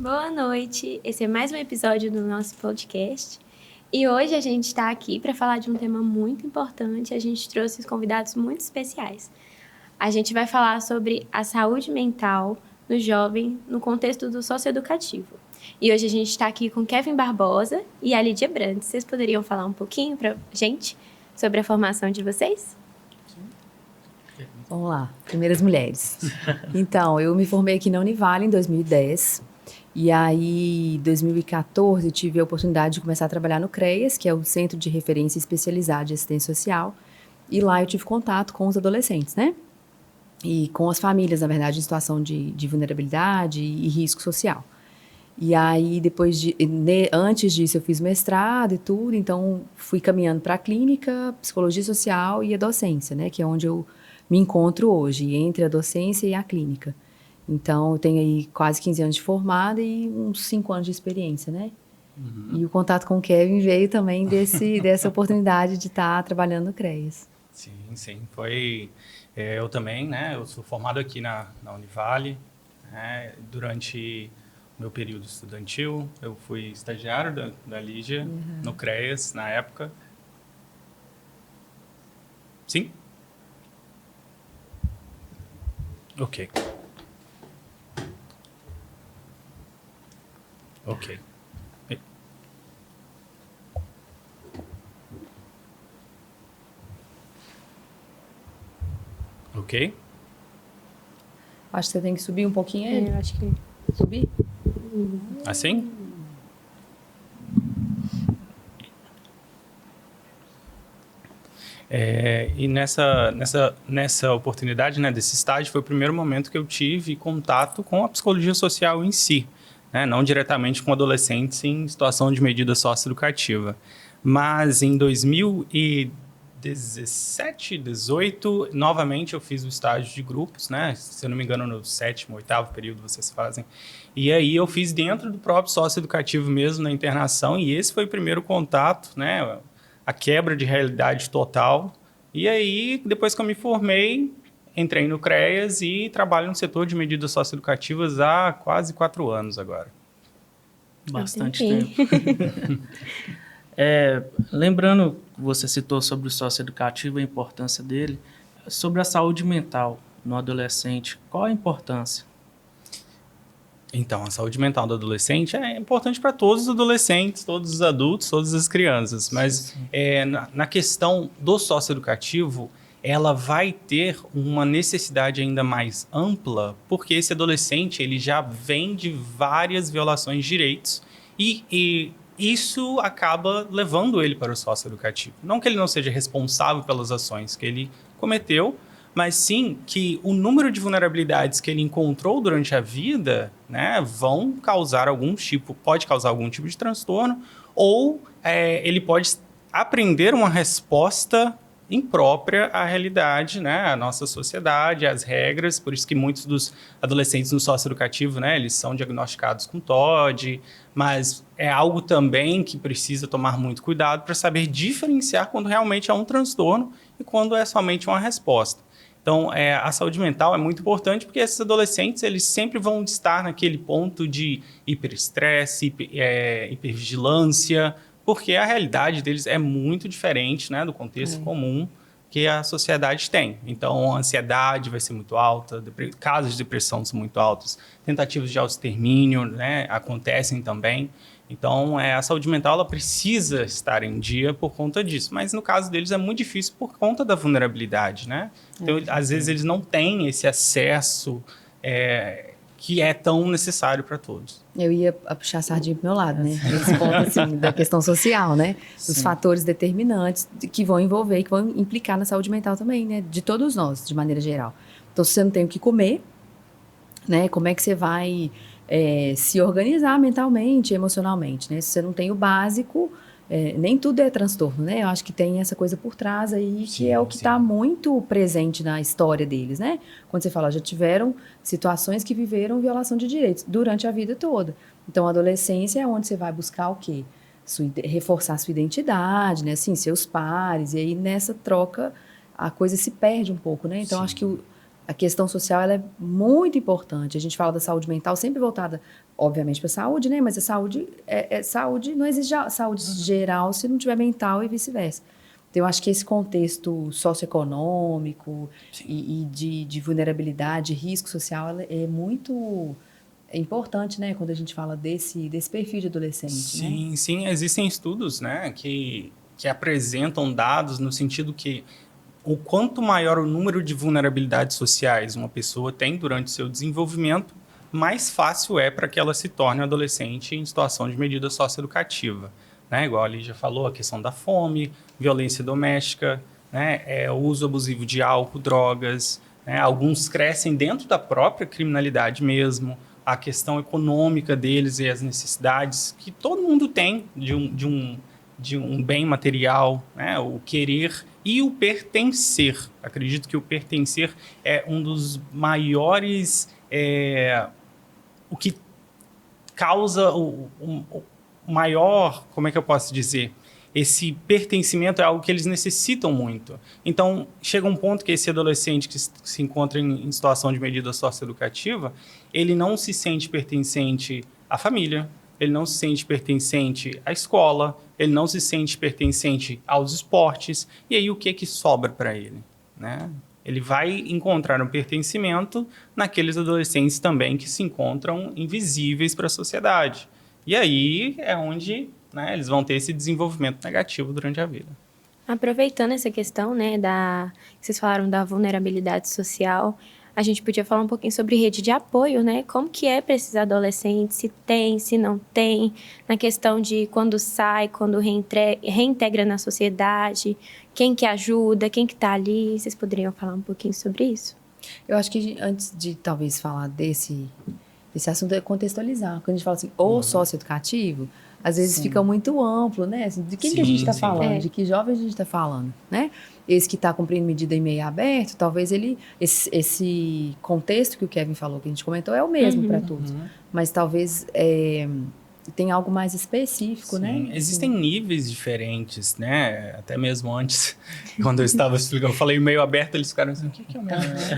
Boa noite, esse é mais um episódio do nosso podcast e hoje a gente está aqui para falar de um tema muito importante. A gente trouxe convidados muito especiais. A gente vai falar sobre a saúde mental no jovem no contexto do socioeducativo. E hoje a gente está aqui com Kevin Barbosa e a Lídia Brandt. Vocês poderiam falar um pouquinho para a gente sobre a formação de vocês? Vamos lá, primeiras mulheres. Então, eu me formei aqui na Univale em 2010. E aí, em 2014, eu tive a oportunidade de começar a trabalhar no CREAS, que é o Centro de Referência Especializado de Assistência Social. E lá eu tive contato com os adolescentes, né? E com as famílias, na verdade, em situação de vulnerabilidade e risco social. E aí, antes disso, eu fiz mestrado e tudo, então fui caminhando para a clínica, psicologia social e a docência, né? Que é onde eu me encontro hoje, entre a docência e a clínica. Então, eu tenho aí quase 15 anos de formada e uns 5 anos de experiência, né? Uhum. E o contato com o Kevin veio também dessa oportunidade de estar trabalhando no CREAS. Sim. Eu também, né? Eu sou formado aqui na Univale. Né? Durante o meu período estudantil, eu fui estagiário da Lígia no CREAS, na época. Sim? Ok. Ok? Acho que você tem que subir um pouquinho ele. Eu acho que... Subir? Assim? E nessa oportunidade, né, desse estágio, foi o primeiro momento que eu tive contato com a psicologia social em si, né, não diretamente com adolescentes em situação de medida socioeducativa. Mas em 2017, 18, novamente eu fiz o estágio de grupos, né, se eu não me engano no 7º, 8º período vocês fazem. E aí eu fiz dentro do próprio socioeducativo mesmo, na internação, e esse foi o primeiro contato, né, a quebra de realidade total. E aí, depois que eu me formei, entrei no CREAS e trabalho no setor de medidas socioeducativas há quase 4 anos agora. Bastante tempo. Lembrando que você citou sobre o socioeducativo, a importância dele, sobre a saúde mental no adolescente, qual a importância? Então, a saúde mental do adolescente é importante para todos os adolescentes, todos os adultos, todas as crianças. Mas na questão do socioeducativo, ela vai ter uma necessidade ainda mais ampla, porque esse adolescente ele já vem de várias violações de direitos e isso acaba levando ele para o socioeducativo. Não que ele não seja responsável pelas ações que ele cometeu, mas sim que o número de vulnerabilidades que ele encontrou durante a vida, né, pode causar algum tipo de transtorno, ou ele pode aprender uma resposta imprópria à realidade, né, à nossa sociedade, às regras. Por isso que muitos dos adolescentes no socioeducativo, né, eles são diagnosticados com TOD, mas é algo também que precisa tomar muito cuidado para saber diferenciar quando realmente é um transtorno e quando é somente uma resposta. Então, a saúde mental é muito importante porque esses adolescentes eles sempre vão estar naquele ponto de hiperestresse, hipervigilância, porque a realidade deles é muito diferente, né, do contexto comum que a sociedade tem. Então, a ansiedade vai ser muito alta, casos de depressão são muito altos, tentativas de autoextermínio, né, acontecem também. Então, a saúde mental ela precisa estar em dia por conta disso. Mas, no caso deles, é muito difícil por conta da vulnerabilidade, né? Então, às vezes, eles não têm esse acesso que é tão necessário para todos. Eu ia puxar a sardinha pro meu lado, né? Nesse ponto, assim, da questão social, né? Dos fatores determinantes que vão envolver, que vão implicar na saúde mental também, né? De todos nós, de maneira geral. Então, se você não tem o que comer, né? Como é que você vai se organizar mentalmente, emocionalmente, né? Se você não tem o básico, nem tudo é transtorno, né? Eu acho que tem essa coisa por trás aí, que é o que está muito presente na história deles, né? Quando você fala, já tiveram situações que viveram violação de direitos durante a vida toda. Então, a adolescência é onde você vai buscar o quê? Reforçar sua identidade, né? Assim, seus pares, e aí nessa troca a coisa se perde um pouco, né? Então, acho que a questão social ela é muito importante. A gente fala da saúde mental sempre voltada, obviamente, para a saúde, né? Mas a saúde saúde, não existe saúde geral se não tiver mental e vice-versa. Então, eu acho que esse contexto socioeconômico e de vulnerabilidade, risco social, ela é muito importante, né? Quando a gente fala desse perfil de adolescente. Sim, né? sim, existem estudos, né, que apresentam dados no sentido que o quanto maior o número de vulnerabilidades sociais uma pessoa tem durante seu desenvolvimento, mais fácil é para que ela se torne um adolescente em situação de medida socioeducativa. Né? Igual a Lígia falou, a questão da fome, violência doméstica, né? O uso abusivo de álcool, drogas. Né? Alguns crescem dentro da própria criminalidade mesmo. A questão econômica deles e as necessidades que todo mundo tem de um bem material, né? O querer e o pertencer. Acredito que o pertencer é um dos maiores... o que causa o maior... Como é que eu posso dizer? Esse pertencimento é algo que eles necessitam muito. Então, chega um ponto que esse adolescente que se encontra em situação de medida socioeducativa, ele não se sente pertencente à família, ele não se sente pertencente à escola, ele não se sente pertencente aos esportes. E aí, o que sobra para ele? Né? Ele vai encontrar um pertencimento naqueles adolescentes também que se encontram invisíveis para a sociedade. E aí é onde... né, eles vão ter esse desenvolvimento negativo durante a vida. Aproveitando essa questão, né, que vocês falaram da vulnerabilidade social, a gente podia falar um pouquinho sobre rede de apoio, né? Como que é para esses adolescentes, se tem, se não tem, na questão de quando sai, quando reintegra na sociedade, quem que ajuda, quem que está ali, vocês poderiam falar um pouquinho sobre isso? Eu acho que antes de talvez falar desse assunto é contextualizar. Quando a gente fala assim, ou socioeducativo, às vezes fica muito amplo, né? Assim, de quem que a gente está falando? De que jovem a gente está falando, né? Esse que está cumprindo medida em meio aberto, talvez esse contexto que o Kevin falou, que a gente comentou, é o mesmo para todos. Mas talvez tem algo mais específico, né? Existem níveis diferentes, né? Até mesmo antes, quando eu estava explicando, eu falei meio aberto, eles ficaram assim, o que é o meio aberto?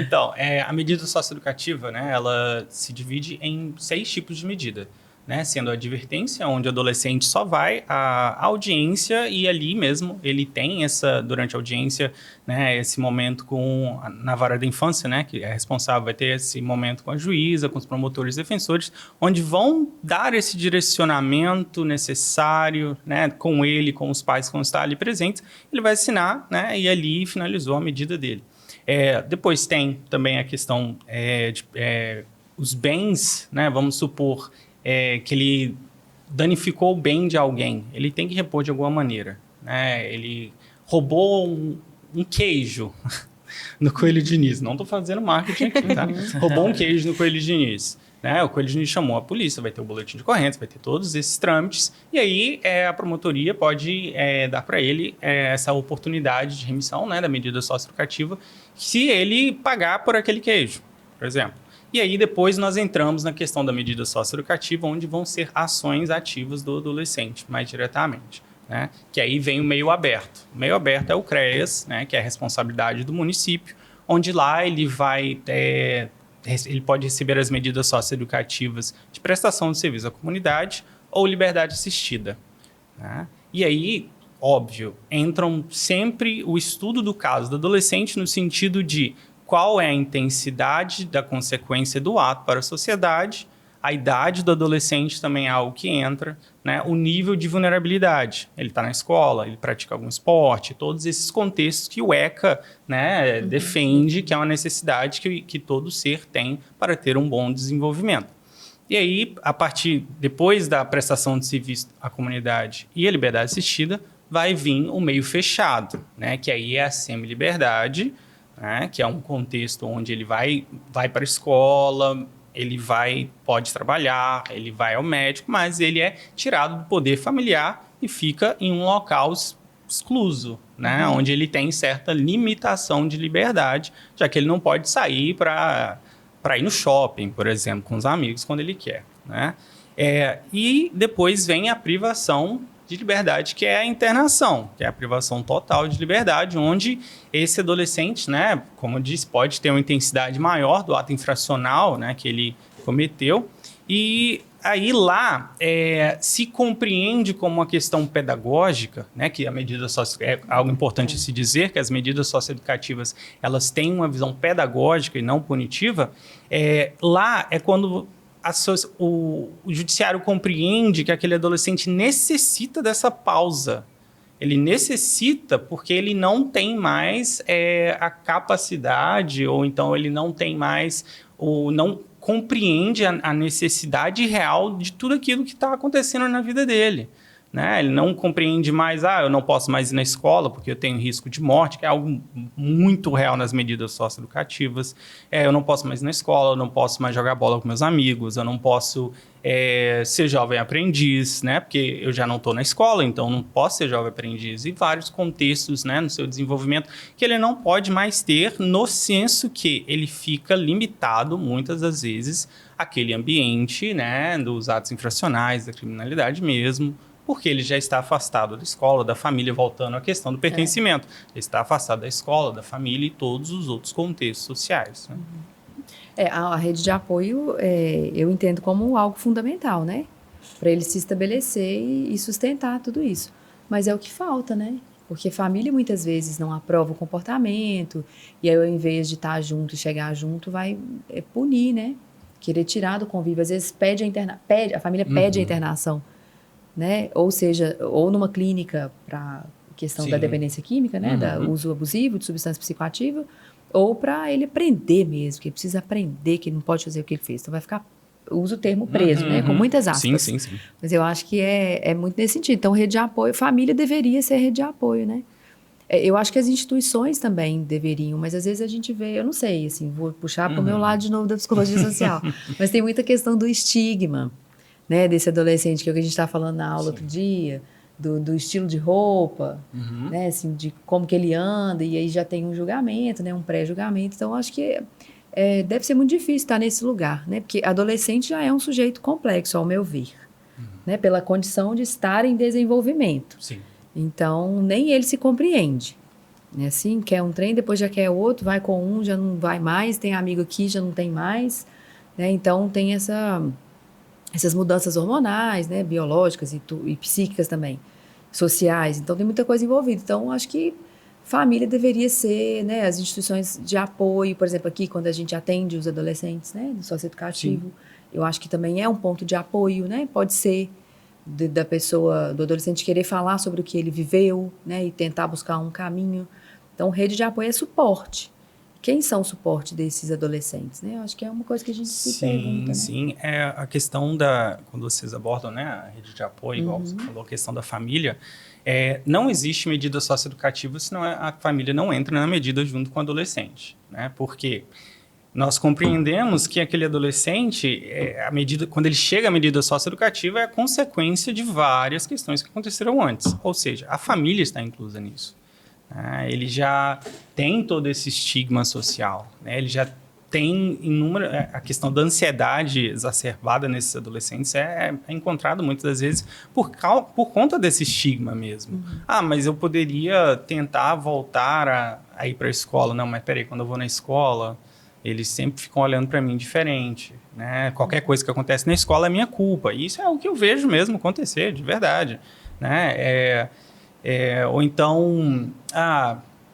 Então, a medida socioeducativa, né? Ela se divide em 6 tipos de medida. Né, sendo a advertência, onde o adolescente só vai à audiência e ali mesmo ele tem durante a audiência, né, esse momento na vara da infância, né, que é responsável, vai ter esse momento com a juíza, com os promotores e defensores, onde vão dar esse direcionamento necessário, né, com ele, com os pais que vão estar ali presentes, ele vai assinar, né, e ali finalizou a medida dele. Depois tem também a questão os bens, né, vamos supor, que ele danificou o bem de alguém, ele tem que repor de alguma maneira. Né? Ele roubou um queijo no Coelho Diniz. Não estou fazendo marketing aqui, tá? Roubou um queijo no Coelho Diniz. Né? O Coelho Diniz chamou a polícia, vai ter o boletim de ocorrência, vai ter todos esses trâmites, e aí a promotoria pode dar para ele essa oportunidade de remissão, né, da medida socioeducativa, se ele pagar por aquele queijo, por exemplo. E aí depois nós entramos na questão da medida socioeducativa, onde vão ser ações ativas do adolescente, mais diretamente. Né? Que aí vem o meio aberto. O meio aberto é o CREAS, né? Que é a responsabilidade do município, onde lá ele ele pode receber as medidas socioeducativas de prestação de serviço à comunidade ou liberdade assistida. Né? E aí, óbvio, entram sempre o estudo do caso do adolescente no sentido de qual é a intensidade da consequência do ato para a sociedade, a idade do adolescente também é algo que entra, né? O nível de vulnerabilidade, ele está na escola, ele pratica algum esporte, todos esses contextos que o ECA, né, defende que é uma necessidade que todo ser tem para ter um bom desenvolvimento. E aí, depois da prestação de serviço à comunidade e a liberdade assistida, vai vir o meio fechado, né? Que aí é a semi-liberdade, né, que é um contexto onde ele vai para a escola, ele pode trabalhar, ele vai ao médico, mas ele é tirado do poder familiar e fica em um local excluso, né, onde ele tem certa limitação de liberdade, já que ele não pode sair para ir no shopping, por exemplo, com os amigos quando ele quer. Né? E depois vem a privação de liberdade, que é a internação, que é a privação total de liberdade, onde esse adolescente, né, como eu disse, pode ter uma intensidade maior do ato infracional, né, que ele cometeu, e aí lá se compreende como uma questão pedagógica, né, que a medida é algo importante se dizer, que as medidas socioeducativas elas têm uma visão pedagógica e não punitiva, lá é quando o judiciário compreende que aquele adolescente necessita dessa pausa. Ele necessita porque ele não tem mais a capacidade, ou então ele não tem mais, ou não compreende a necessidade real de tudo aquilo que está acontecendo na vida dele. Né? Ele não compreende mais, eu não posso mais ir na escola porque eu tenho risco de morte, que é algo muito real nas medidas socioeducativas. Eu não posso mais ir na escola, eu não posso mais jogar bola com meus amigos, eu não posso ser jovem aprendiz, né? Porque eu já não estou na escola, então não posso ser jovem aprendiz. E vários contextos, né, no seu desenvolvimento que ele não pode mais ter, no senso que ele fica limitado, muitas das vezes, àquele ambiente, né, dos atos infracionais, da criminalidade mesmo, porque ele já está afastado da escola, da família, voltando à questão do pertencimento. Ele está afastado da escola, da família e todos os outros contextos sociais. Né? A rede de apoio, eu entendo como algo fundamental, né? Para ele se estabelecer e sustentar tudo isso. Mas é o que falta, né? Porque família muitas vezes não aprova o comportamento, e aí ao invés de estar junto e chegar junto, vai punir, né? Querer tirar do convívio. Às vezes a família pede a internação. Né? Ou seja, ou numa clínica para questão da dependência química, né? Do uso abusivo de substância psicoativa, ou para ele aprender mesmo, que ele precisa aprender que ele não pode fazer o que ele fez. Então vai ficar, uso o termo preso, né? Com muitas aspas. Sim. Mas eu acho que é muito nesse sentido. Então, rede de apoio, família deveria ser rede de apoio, né? Eu acho que as instituições também deveriam, mas às vezes a gente vê, eu não sei, assim, vou puxar para o meu lado de novo da psicologia social, mas tem muita questão do estigma, né, desse adolescente, que é o que a gente está falando na aula outro dia, do estilo de roupa, né, assim, de como que ele anda, e aí já tem um julgamento, né, um pré-julgamento. Então, acho que deve ser muito difícil estar nesse lugar, né, porque adolescente já é um sujeito complexo, ao meu ver, né, pela condição de estar em desenvolvimento. Sim. Então, nem ele se compreende. Né, assim, quer um trem, depois já quer outro, vai com um, já não vai mais, tem amigo aqui, já não tem mais. Né, então, tem essas mudanças hormonais, né, biológicas e psíquicas também, sociais. Então, tem muita coisa envolvida. Então, acho que família deveria ser, né, as instituições de apoio, por exemplo, aqui, quando a gente atende os adolescentes, né, do socioeducativo, eu acho que também é um ponto de apoio, né, pode ser da pessoa, do adolescente querer falar sobre o que ele viveu, né, e tentar buscar um caminho. Então, rede de apoio é suporte. Quem são o suporte desses adolescentes, né? Eu acho que é uma coisa que a gente se pergunta, né? Sim, a questão quando vocês abordam, né, a rede de apoio, igual você falou, a questão da família, não existe medida socioeducativa senão a família não entra na medida junto com o adolescente, né? Porque nós compreendemos que aquele adolescente, quando ele chega à medida socioeducativa, é a consequência de várias questões que aconteceram antes, ou seja, a família está inclusa nisso. Ele já tem todo esse estigma social, né? Ele já tem a questão da ansiedade exacerbada nesses adolescentes é encontrado muitas das vezes por conta desse estigma mesmo. Mas eu poderia tentar voltar a ir para a escola. Não, mas peraí, quando eu vou na escola, eles sempre ficam olhando para mim diferente, né? Qualquer coisa que acontece na escola é minha culpa. E isso é o que eu vejo mesmo acontecer, de verdade, né? Ou então,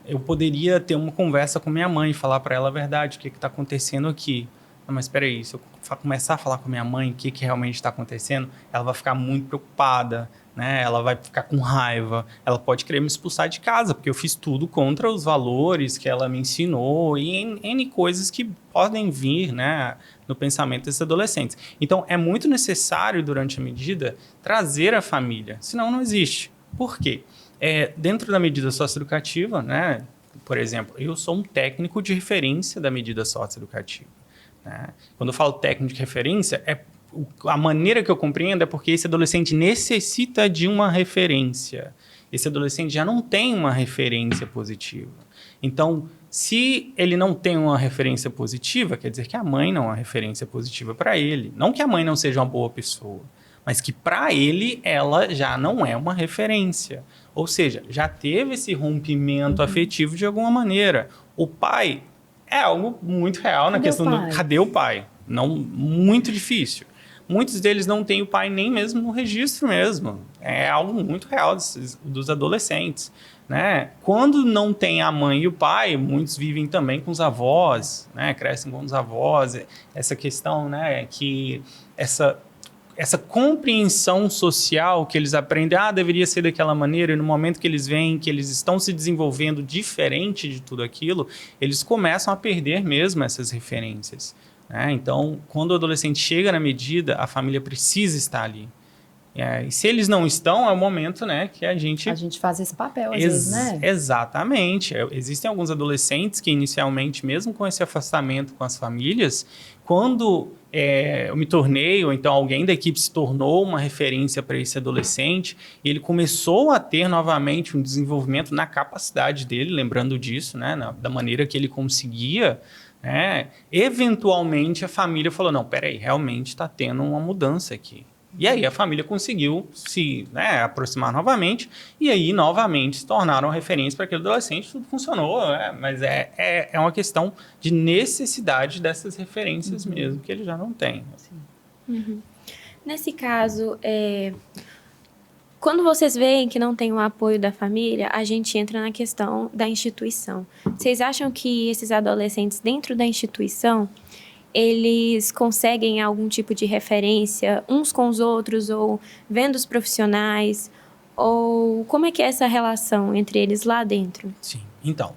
eu poderia ter uma conversa com minha mãe e falar para ela a verdade, o que está acontecendo aqui. Não, mas espera aí, se eu começar a falar com minha mãe o que realmente está acontecendo, ela vai ficar muito preocupada, né? Ela vai ficar com raiva, ela pode querer me expulsar de casa, porque eu fiz tudo contra os valores que ela me ensinou e N coisas que podem vir, né, no pensamento desses adolescentes. Então, é muito necessário, durante a medida, trazer a família, senão não existe. Por quê? Dentro da medida socioeducativa, né, por exemplo, eu sou um técnico de referência da medida socioeducativa. Né? Quando eu falo técnico de referência, a maneira que eu compreendo é porque esse adolescente necessita de uma referência. Esse adolescente já não tem uma referência positiva. Então, se ele não tem uma referência positiva, quer dizer que a mãe não é uma referência positiva para ele. Não que a mãe não seja uma boa pessoa, mas que para ele ela já não é uma referência. Ou seja, já teve esse rompimento afetivo de alguma maneira. O pai é algo muito real na questão do cadê o pai? Não, muito difícil. Muitos deles não têm o pai nem mesmo no registro mesmo. É algo muito real dos adolescentes, né? Quando não tem a mãe e o pai, muitos vivem também com os avós, né? Crescem com os avós. Essa questão, né? Que essa compreensão social que eles aprendem, deveria ser daquela maneira, e no momento que eles veem que eles estão se desenvolvendo diferente de tudo aquilo, eles começam a perder mesmo essas referências. Então, quando o adolescente chega na medida, a família precisa estar ali. E se eles não estão, é o momento, né, que a gente faz esse papel, às vezes, né? Exatamente. Existem alguns adolescentes que, inicialmente, mesmo com esse afastamento com as famílias, quando eu me tornei, ou então alguém da equipe se tornou uma referência para esse adolescente, e ele começou a ter novamente um desenvolvimento na capacidade dele, lembrando disso, né, da maneira que ele conseguia, eventualmente a família falou, não, peraí, realmente está tendo uma mudança aqui. E aí a família conseguiu se aproximar novamente, e aí novamente se tornaram referência para aquele adolescente, tudo funcionou, mas é uma questão de necessidade dessas referências mesmo, que ele já não tem. Nesse caso, quando vocês veem que não tem o apoio da família, a gente entra na questão da instituição. Vocês acham que esses adolescentes dentro da instituição, eles conseguem algum tipo de referência uns com os outros, ou vendo os profissionais, ou como é que é essa relação entre eles lá dentro? Sim, então,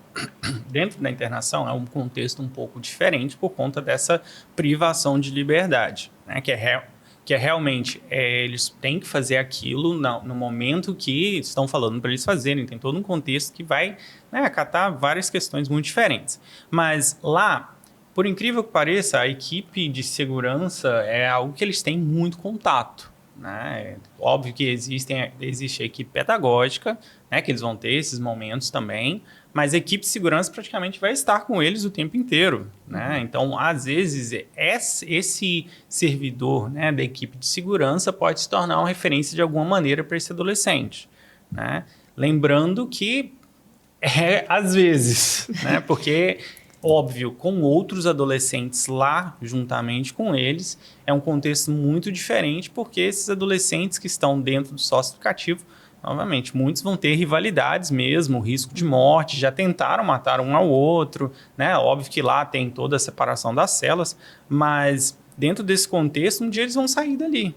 dentro da internação é um contexto um pouco diferente por conta dessa privação de liberdade, né? Que é realmente, eles têm que fazer aquilo no momento que estão falando para eles fazerem, tem todo um contexto que vai acatar várias questões muito diferentes. Mas lá, por incrível que pareça, a equipe de segurança é algo que eles têm muito contato, né? Óbvio que existe a equipe pedagógica, né, que eles vão ter esses momentos também, mas a equipe de segurança praticamente vai estar com eles o tempo inteiro, né? Então, às vezes, esse servidor, né, da equipe de segurança pode se tornar uma referência de alguma maneira para esse adolescente, né? Lembrando que às vezes, né? Porque óbvio, com outros adolescentes lá, juntamente com eles, é um contexto muito diferente, porque esses adolescentes que estão dentro do sócio-educativo, novamente, muitos vão ter rivalidades mesmo, risco de morte, já tentaram matar um ao outro, né? Óbvio que lá tem toda a separação das celas, mas dentro desse contexto, um dia eles vão sair dali.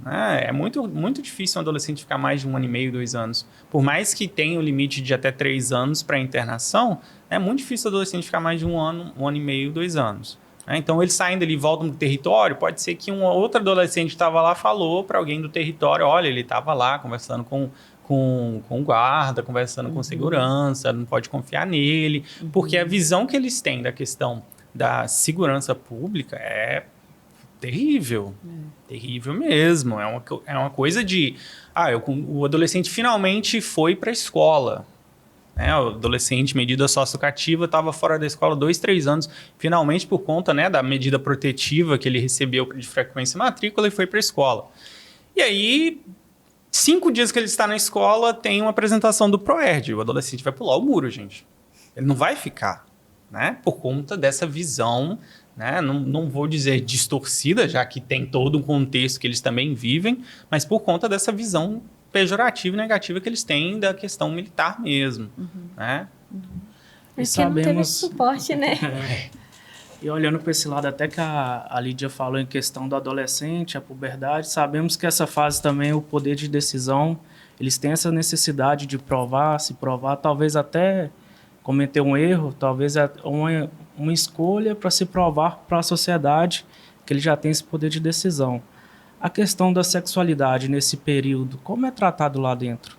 É muito, muito difícil um adolescente ficar mais de 1 ano e meio, 2 anos. Por mais que tenha o limite de até 3 anos para internação, é muito difícil o adolescente ficar mais de 1 ano, 1 ano e meio, 2 anos. Então, eles saindo ali e voltam do território, pode ser que um outro adolescente que estava lá falou para alguém do território, olha, ele estava lá conversando com o guarda, conversando com segurança, não pode confiar nele, porque a visão que eles têm da questão da segurança pública é terrível, terrível mesmo. É uma coisa de... o adolescente finalmente foi para a escola. O adolescente, medida socioeducativa, estava fora da escola 2, 3 anos. Finalmente, por conta da medida protetiva que ele recebeu de frequência e matrícula, ele foi para a escola. E aí, 5 dias que ele está na escola, tem uma apresentação do Proerd. O adolescente vai pular o muro, gente. Ele não vai ficar, né? Por conta dessa visão... Não vou dizer distorcida, já que tem todo um contexto que eles também vivem, mas por conta dessa visão pejorativa e negativa que eles têm da questão militar mesmo. Né? Porque não teve esse suporte, né? E olhando para esse lado, até que a Lídia falou em questão do adolescente, a puberdade, sabemos que essa fase também, o poder de decisão, eles têm essa necessidade de se provar, talvez até cometer um erro, talvez uma escolha para se provar para a sociedade que ele já tem esse poder de decisão. A questão da sexualidade nesse período, como é tratado lá dentro?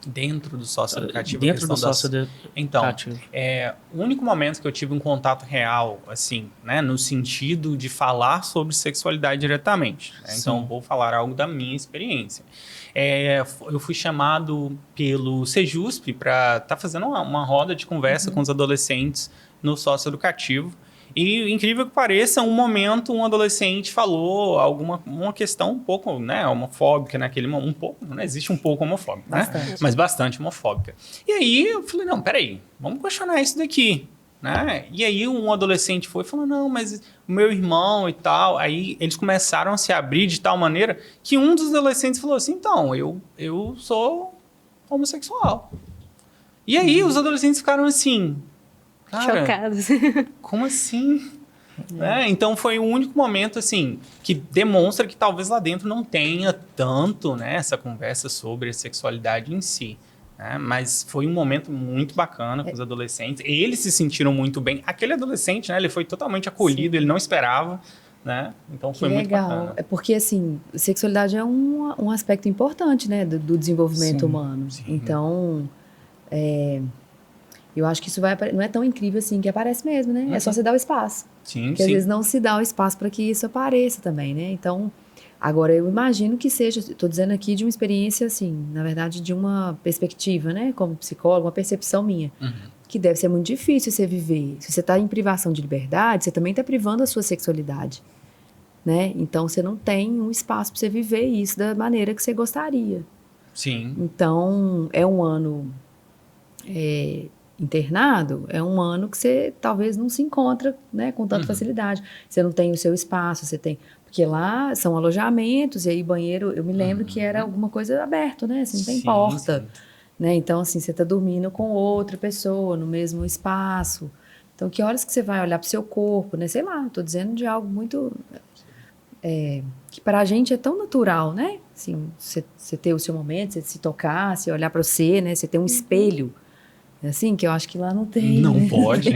Dentro do sócio-educativo? Dentro do sócio-educativo. Então, o único momento que eu tive um contato real, assim, né, no sentido de falar sobre sexualidade diretamente. Né? Então, vou falar algo da minha experiência. Eu fui chamado pelo Sejusp para estar fazendo uma roda de conversa com os adolescentes no sócio-educativo. E, incrível que pareça, um momento um adolescente falou uma questão um pouco, né, homofóbica naquele momento. Um pouco, não existe um pouco homofóbico, né? Mas bastante homofóbica. E aí eu falei, não, peraí, vamos questionar isso daqui. Né? E aí um adolescente foi e falou, não, mas o meu irmão e tal. Aí eles começaram a se abrir de tal maneira que um dos adolescentes falou assim, então, eu sou homossexual. E aí os adolescentes ficaram assim, cara, Chocados. como assim? Né? Então foi o único momento assim que demonstra que talvez lá dentro não tenha tanto, né, essa conversa sobre a sexualidade em si. Né? Mas foi um momento muito bacana com os adolescentes. Eles se sentiram muito bem. Aquele adolescente, né, ele foi totalmente acolhido, ele não esperava. Né? Então foi muito bacana. É porque, assim, sexualidade é um aspecto importante, né, do desenvolvimento humano. Sim. Então, eu acho que isso não é tão incrível assim que aparece mesmo, né? É só você dar o espaço. Sim, Porque às vezes não se dá o espaço para que isso apareça também, né? Então, agora eu imagino que seja, estou dizendo aqui de uma experiência, assim, na verdade, de uma perspectiva, né? Como psicólogo, uma percepção minha. Que deve ser muito difícil você viver. Se você está em privação de liberdade, você também está privando a sua sexualidade, né? Então, você não tem um espaço para você viver isso da maneira que você gostaria. Sim. Então, é um ano internado, é um ano que você talvez não se encontra, né, com tanta facilidade. Você não tem o seu espaço, você tem... Porque lá são alojamentos, e aí banheiro, eu me lembro que era alguma coisa aberto, né? Assim, não tem porta. Sim. Né? Então, assim, você está dormindo com outra pessoa no mesmo espaço. Então, que horas que você vai olhar para o seu corpo, né? Sei lá, estou dizendo de algo muito... que para a gente é tão natural, né? Assim, você ter o seu momento, você se tocar, você olhar para você, né? Você ter um espelho, assim, que eu acho que lá não tem. Não né? pode.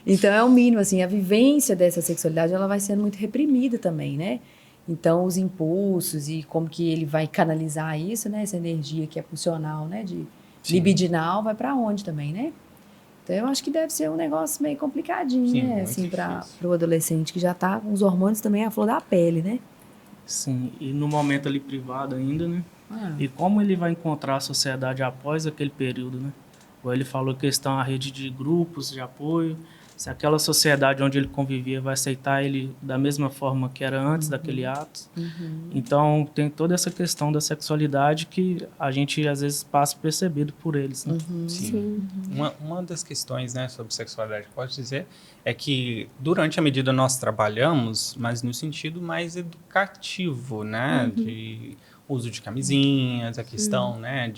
Então, é o mínimo, assim, a vivência dessa sexualidade, ela vai sendo muito reprimida também, né? Então, os impulsos e como que ele vai canalizar isso, né? Essa energia que é pulsional, né? Libidinal, vai para onde também, né? Então, eu acho que deve ser um negócio meio complicadinho, Sim, né? muito Assim, para difícil. o adolescente que já tá com os hormônios também à flor da pele, né? Sim, e no momento ali privado ainda, né? E como ele vai encontrar a sociedade após aquele período, né? Ou ele falou que estão a rede de grupos de apoio, se aquela sociedade onde ele convivia vai aceitar ele da mesma forma que era antes daquele ato. Então, tem toda essa questão da sexualidade que a gente, às vezes, passa percebido por eles. Né? Sim. Uma das questões, né, sobre sexualidade que pode dizer é que durante a medida nós trabalhamos, mas no sentido mais educativo, né, de uso de camisinhas, a questão, né,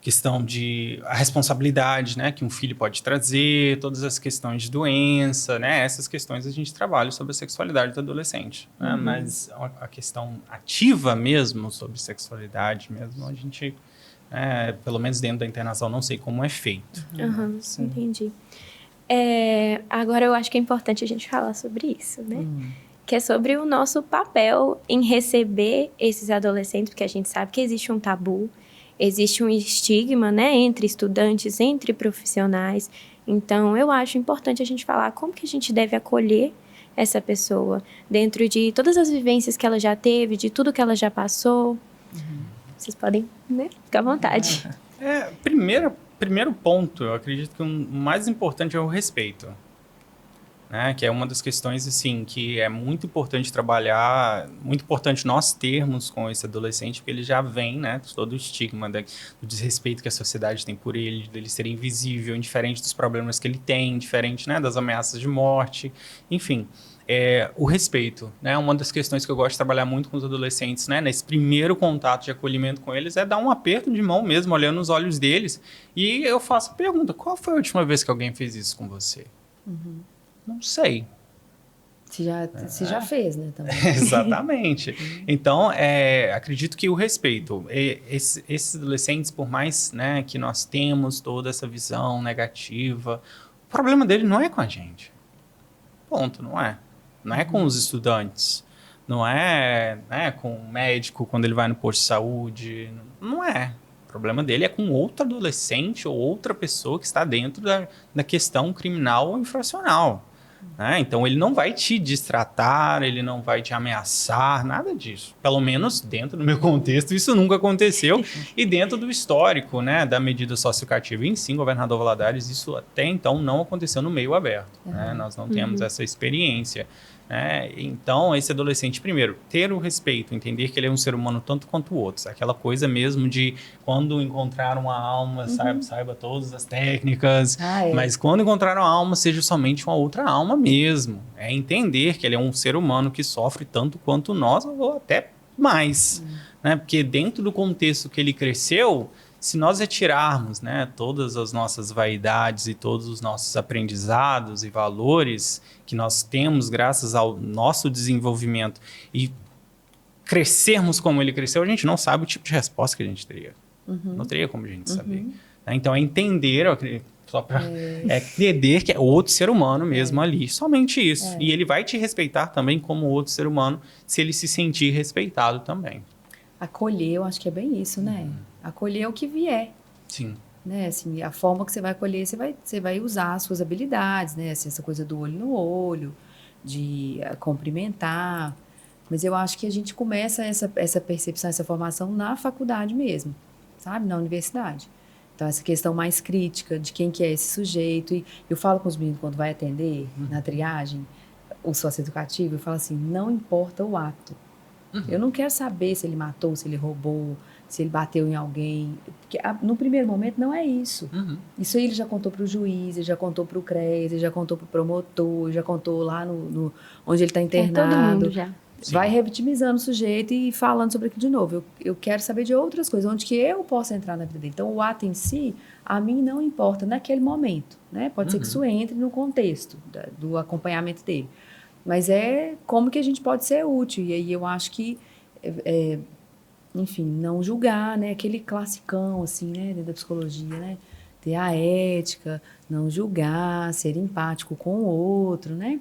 questão de a responsabilidade, né, que um filho pode trazer, todas as questões de doença, né, essas questões a gente trabalha sobre a sexualidade do adolescente, né, mas a questão ativa mesmo sobre sexualidade mesmo, a gente, pelo menos dentro da internação, não sei como é feito. Entendi. Agora eu acho que é importante a gente falar sobre isso, né? Que é sobre o nosso papel em receber esses adolescentes, porque a gente sabe que existe um tabu, existe um estigma, né, entre estudantes, entre profissionais. Então, eu acho importante a gente falar como que a gente deve acolher essa pessoa dentro de todas as vivências que ela já teve, de tudo que ela já passou. Vocês podem, né, ficar à vontade. Primeiro ponto, eu acredito que o mais importante é o respeito. Né, que é uma das questões assim que é muito importante trabalhar, muito importante nós termos com esse adolescente, porque ele já vem, né, todo o estigma do desrespeito que a sociedade tem por ele, dele ser invisível, indiferente dos problemas que ele tem, indiferente, né, das ameaças de morte, enfim. O respeito, né, uma das questões que eu gosto de trabalhar muito com os adolescentes, né, nesse primeiro contato de acolhimento com eles, é dar um aperto de mão mesmo, olhando nos olhos deles, e eu faço a pergunta, qual foi a última vez que alguém fez isso com você? Não sei. Você já fez, né? Também. Exatamente. Então, acredito que o respeito. Esses adolescentes, por mais, né, que nós temos toda essa visão negativa, o problema dele não é com a gente. Ponto, não é. Não é com os estudantes. Não é, né, com o médico quando ele vai no posto de saúde. Não é. O problema dele é com outro adolescente ou outra pessoa que está dentro da questão criminal ou infracional. né? Então, ele não vai te destratar, ele não vai te ameaçar, nada disso. Pelo menos dentro do meu contexto, isso nunca aconteceu. E dentro do histórico, né, da medida socioeducativa em si, Governador Valadares, isso até então não aconteceu no meio aberto. Né? Nós não temos essa experiência. Então, esse adolescente, primeiro, ter o respeito, entender que ele é um ser humano tanto quanto outros. Aquela coisa mesmo de quando encontrar uma alma, saiba todas as técnicas, mas quando encontrar uma alma, seja somente uma outra alma mesmo. É entender que ele é um ser humano que sofre tanto quanto nós, ou até mais. Né? Porque dentro do contexto que ele cresceu, se nós retirarmos, né, todas as nossas vaidades e todos os nossos aprendizados e valores que nós temos graças ao nosso desenvolvimento e crescermos como ele cresceu, a gente não sabe o tipo de resposta que a gente teria. Não teria como a gente saber. Né? Então, é entender, só para entender que é outro ser humano mesmo ali. Somente isso. E ele vai te respeitar também como outro ser humano se ele se sentir respeitado também. Acolher, eu acho que é bem isso, né? Acolher o que vier. Sim. Né? Assim, a forma que você vai acolher, você vai usar as suas habilidades, né? Assim, essa coisa do olho no olho, de cumprimentar. Mas eu acho que a gente começa essa percepção, essa formação na faculdade mesmo, sabe? Na universidade. Então, essa questão mais crítica de quem que é esse sujeito. E eu falo com os meninos quando vai atender, na triagem, o socioeducativo, eu falo assim, não importa o ato. Eu não quero saber se ele matou, se ele roubou, se ele bateu em alguém. Porque no primeiro momento não é isso. Isso aí ele já contou para o juiz, ele já contou para o CREAS, ele já contou para o promotor, ele já contou lá onde ele está internado. Todo mundo já. Vai revitimizando o sujeito e falando sobre aquilo de novo. Eu quero saber de outras coisas, onde que eu posso entrar na vida dele. Então, o ato em si, a mim não importa naquele momento. Né? Pode ser que isso entre no contexto do acompanhamento dele. Mas é como que a gente pode ser útil. E aí eu acho que, enfim, não julgar, né? Aquele classicão, assim, né? Dentro da psicologia, né? Ter a ética, não julgar, ser empático com o outro, né?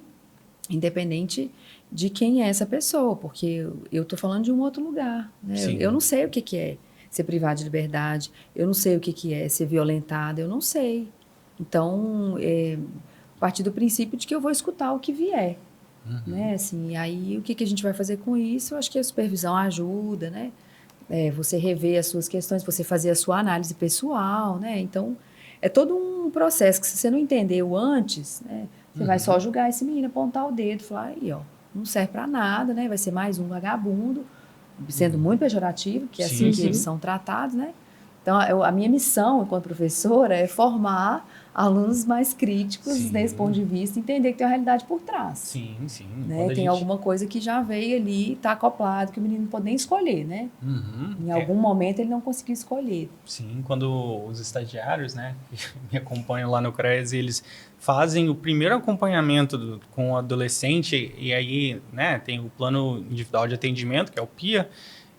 Independente de quem é essa pessoa, porque eu estou falando de um outro lugar, né? Eu não sei o que é ser privado de liberdade, eu não sei o que é ser violentada, eu não sei. Então, a partir do princípio de que eu vou escutar o que vier. Né? Assim, aí o que a gente vai fazer com isso? Eu acho que a supervisão ajuda, né? Você rever as suas questões, você fazer a sua análise pessoal, né? Então, é todo um processo que se você não entendeu antes, né? Você vai só julgar esse menino, apontar o dedo, falar, aí, ó, não serve para nada, né? Vai ser mais um vagabundo, sendo muito pejorativo, que é assim que eles são tratados, né? Então, a minha missão, enquanto professora, é formar alunos mais críticos nesse ponto de vista, entender que tem uma realidade por trás. Sim, sim. Né? Tem alguma coisa que já veio ali, está acoplado, que o menino não pode nem escolher, né? Em algum momento ele não conseguiu escolher. Sim, quando os estagiários, né, que me acompanham lá no CREAS, eles fazem o primeiro acompanhamento com o adolescente, e aí, né, tem o plano individual de atendimento, que é o PIA,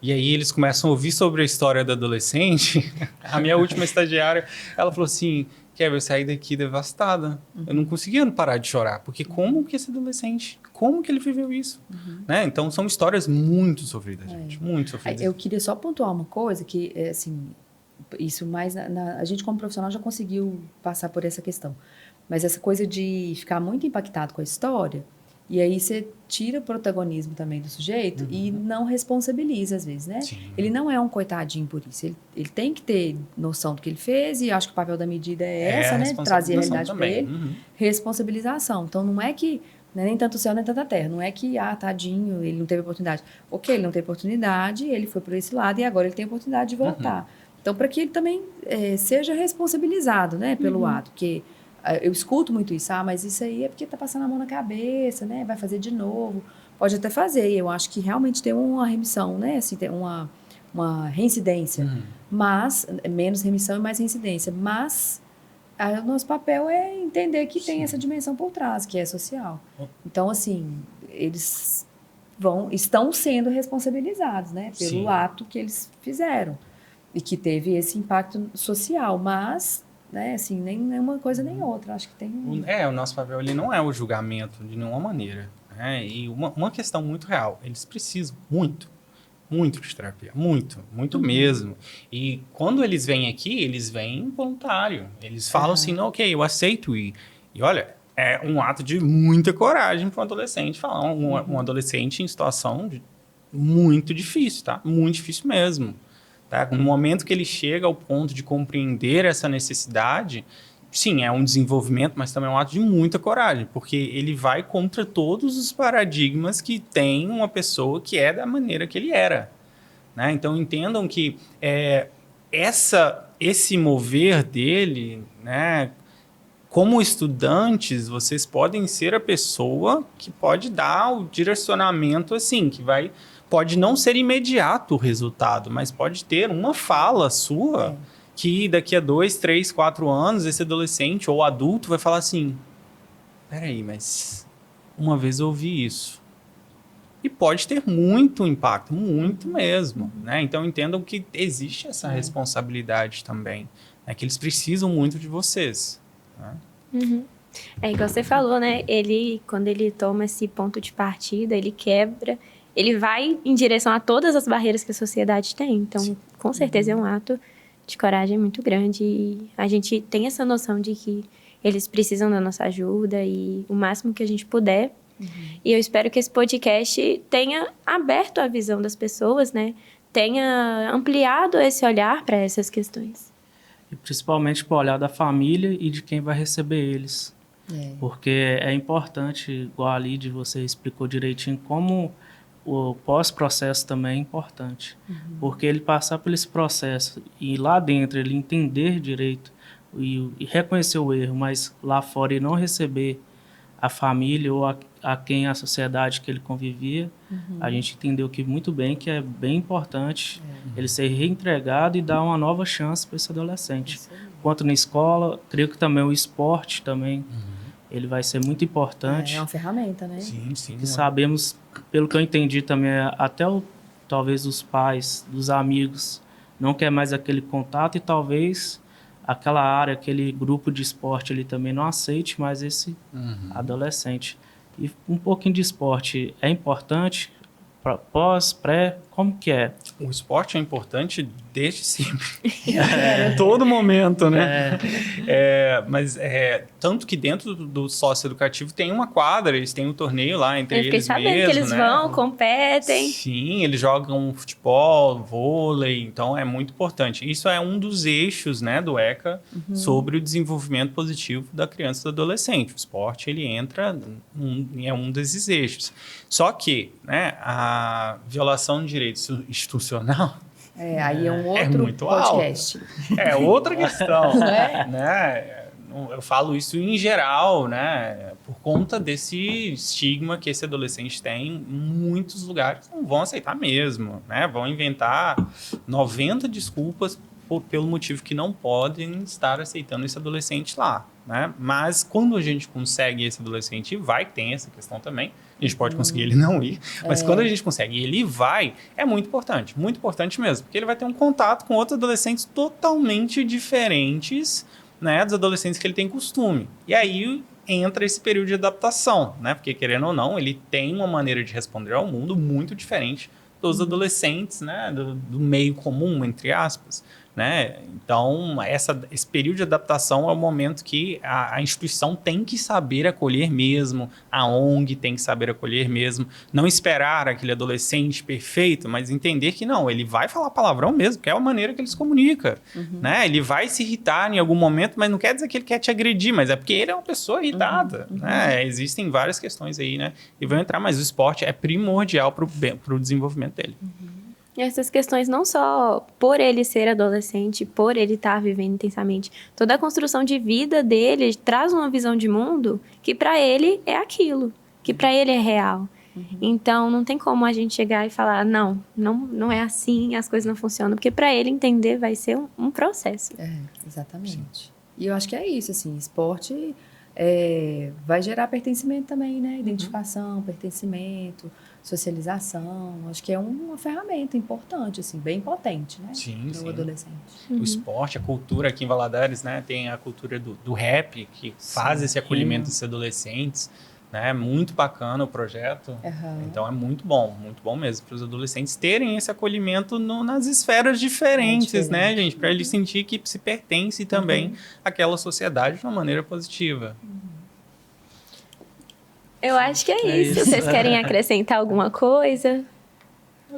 e aí eles começam a ouvir sobre a história do adolescente. A minha última estagiária, ela falou assim, Kevin, eu saí daqui devastada. Eu não conseguia parar de chorar, porque como que esse adolescente, como que ele viveu isso? Né? Então, são histórias muito sofridas, gente, muito sofridas. Eu queria só pontuar uma coisa, que, assim, isso mais... a gente, como profissional, já conseguiu passar por essa questão. Mas essa coisa de ficar muito impactado com a história, e aí você tira o protagonismo também do sujeito e não responsabiliza, às vezes, né? Sim. Ele não é um coitadinho por isso. Ele tem que ter noção do que ele fez, e acho que o papel da medida é essa, né? Trazer a realidade para ele. Responsabilização. Então, não é que... Não é nem tanto o céu, nem tanto a terra. Não é que, tadinho, ele não teve oportunidade. Ok, ele não teve oportunidade, ele foi por esse lado, e agora ele tem a oportunidade de voltar. Então, para que ele também seja responsabilizado, né? Pelo ato, porque... Eu escuto muito isso, mas isso aí é porque tá passando a mão na cabeça, né? Vai fazer de novo. Pode até fazer, eu acho que realmente tem uma remissão, né? Assim, tem uma reincidência. Mas, menos remissão e mais reincidência. Mas, o nosso papel é entender que tem essa dimensão por trás, que é social. Então, assim, eles estão sendo responsabilizados, né? Pelo ato que eles fizeram. E que teve esse impacto social, mas... Né? Assim, nem uma coisa nem outra. Acho que tem o nosso papel ele não é o julgamento de nenhuma maneira. Né? E uma questão muito real. Eles precisam muito de terapia. Muito mesmo. E quando eles vêm aqui, eles vêm voluntário. Eles falam assim, não, ok, eu aceito ir. E olha, é um ato de muita coragem para um adolescente falar, um adolescente em situação muito difícil, tá? Muito difícil mesmo. Tá? No momento que ele chega ao ponto de compreender essa necessidade, sim, é um desenvolvimento, mas também é um ato de muita coragem, porque ele vai contra todos os paradigmas que tem uma pessoa que é da maneira que ele era. Né? Então, entendam que esse mover dele, né, como estudantes, vocês podem ser a pessoa que pode dar o direcionamento assim, pode não ser imediato o resultado, mas pode ter uma fala sua que daqui a 2, 3, 4 anos esse adolescente ou adulto vai falar assim, peraí, mas uma vez eu ouvi isso. E pode ter muito impacto, muito mesmo. Né? Então, entendam que existe essa responsabilidade também, né? Que eles precisam muito de vocês. Né? Uhum. É igual você falou, né? Quando ele toma esse ponto de partida, ele quebra, ele vai em direção a todas as barreiras que a sociedade tem. Então, com certeza é um ato de coragem muito grande. E a gente tem essa noção de que eles precisam da nossa ajuda e o máximo que a gente puder. E eu espero que esse podcast tenha aberto a visão das pessoas, né? Tenha ampliado esse olhar para essas questões. E principalmente para o olhar da família e de quem vai receber eles. Porque é importante, igual a Lídia, você explicou direitinho, como o pós-processo também é importante. Porque ele passar por esse processo e lá dentro ele entender direito e reconhecer o erro, mas lá fora ele não receber a família ou a quem a sociedade que ele convivia, a gente entendeu que muito bem, que é bem importante ele ser reentregado e dar uma nova chance para esse adolescente. Quanto na escola, creio que também o esporte também, ele vai ser muito importante. É uma ferramenta, né? Sim. Que sabemos, pelo que eu entendi também, até talvez os pais, dos amigos, não quer mais aquele contato e talvez aquela área, aquele grupo de esporte ele também não aceite mais esse adolescente. E um pouquinho de esporte é importante, pós, pré, como que é? O esporte é importante desde sempre. Todo momento, né? Mas tanto que dentro do sócio-educativo tem uma quadra, eles têm um torneio lá entre eles mesmos. Eu fiquei sabendo que eles vão, competem. Sim, eles jogam futebol, vôlei, então é muito importante. Isso é um dos eixos, né, do ECA sobre o desenvolvimento positivo da criança e do adolescente. O esporte, ele entra é um desses eixos. Só que, né, a violação de direitos institucional aí é um outro muito podcast. Alto. É outra questão. Né? Eu falo isso em geral, né? Por conta desse estigma que esse adolescente tem, muitos lugares não vão aceitar mesmo, né? Vão inventar 90 desculpas pelo motivo que não podem estar aceitando esse adolescente lá, né? Mas quando a gente consegue esse adolescente ir, tem essa questão também, a gente pode conseguir ele não ir, mas quando a gente consegue ele vai, é muito importante mesmo, porque ele vai ter um contato com outros adolescentes totalmente diferentes, né, dos adolescentes que ele tem costume. E aí entra esse período de adaptação, né? Porque querendo ou não, ele tem uma maneira de responder ao mundo muito diferente dos adolescentes, né, do meio comum, entre aspas. Né? Então, esse período de adaptação é o momento que a instituição tem que saber acolher mesmo, a ONG tem que saber acolher mesmo, não esperar aquele adolescente perfeito, mas entender que não, ele vai falar palavrão mesmo, que é a maneira que ele se comunica. Né? Ele vai se irritar em algum momento, mas não quer dizer que ele quer te agredir, mas é porque ele é uma pessoa irritada. Né? Existem várias questões aí, né? E vão entrar, mas o esporte é primordial para o desenvolvimento dele. E essas questões não só por ele ser adolescente, por ele estar vivendo intensamente. Toda a construção de vida dele traz uma visão de mundo que para ele é aquilo, que para ele é real. Então, não tem como a gente chegar e falar, não é assim, as coisas não funcionam. Porque para ele entender vai ser um processo. Exatamente. Sim. E eu acho que é isso, assim, esporte vai gerar pertencimento também, né? Identificação, pertencimento, socialização. Acho que é uma ferramenta importante, assim, bem potente, né? Sim. Para o adolescente. O esporte, a cultura aqui em Valadares, né? Tem a cultura do rap, que faz esse acolhimento desses adolescentes. Né? Muito bacana o projeto. Então é muito bom mesmo para os adolescentes terem esse acolhimento nas esferas diferentes, né, gente? Para ele sentir que se pertence também àquela sociedade de uma maneira positiva. Eu acho que é É isso. isso. Vocês querem acrescentar alguma coisa?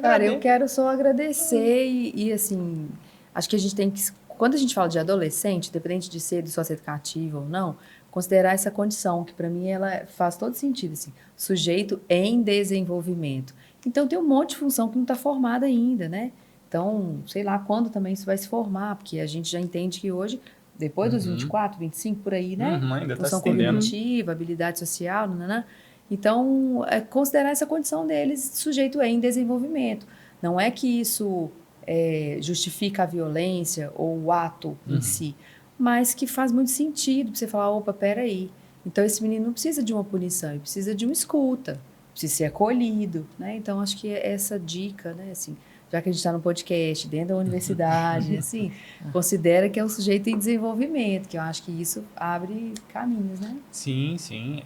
Cara, eu quero só agradecer e assim, acho que a gente tem que, quando a gente fala de adolescente, independente de ser do socioeducativo ou não, considerar essa condição, que para mim ela faz todo sentido, assim, sujeito em desenvolvimento. Então tem um monte de função que não está formada ainda, né? Então, sei lá quando também isso vai se formar, porque a gente já entende que hoje, depois dos 24, 25 por aí, né? Ainda tá Função se entendendo. cognitiva, habilidade social, nananã. Então, considerar essa condição deles sujeito em desenvolvimento. Não é que isso justifica a violência ou o ato em si, mas que faz muito sentido para você falar, opa, peraí. Então, esse menino não precisa de uma punição, ele precisa de uma escuta, precisa ser acolhido, né? Então, acho que essa dica, né, assim, já que a gente está no podcast, dentro da universidade, assim, considera que é um sujeito em desenvolvimento, que eu acho que isso abre caminhos, né? Sim, sim.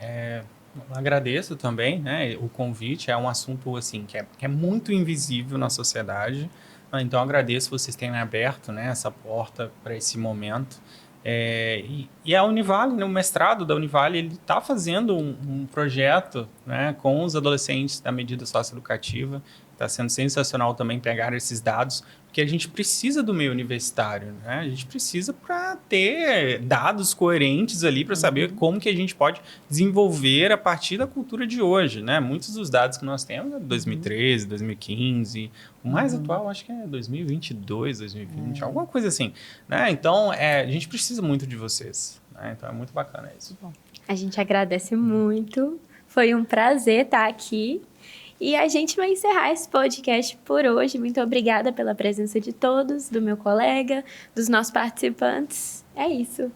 Agradeço também, né? O convite é um assunto assim que é muito invisível na sociedade. Então agradeço vocês terem aberto, né, essa porta para esse momento. E a Univale, né, o mestrado da Univale, ele está fazendo um projeto, né, com os adolescentes da medida socioeducativa. Está sendo sensacional também pegar esses dados, porque a gente precisa do meio universitário, né? A gente precisa para ter dados coerentes ali para saber como que a gente pode desenvolver a partir da cultura de hoje, né? Muitos dos dados que nós temos é de 2013, 2015, o mais atual acho que é 2022, 2020, alguma coisa assim, né? Então, a gente precisa muito de vocês, né? Então é muito bacana isso. A gente agradece muito. Foi um prazer estar aqui. E a gente vai encerrar esse podcast por hoje. Muito obrigada pela presença de todos, do meu colega, dos nossos participantes. É isso.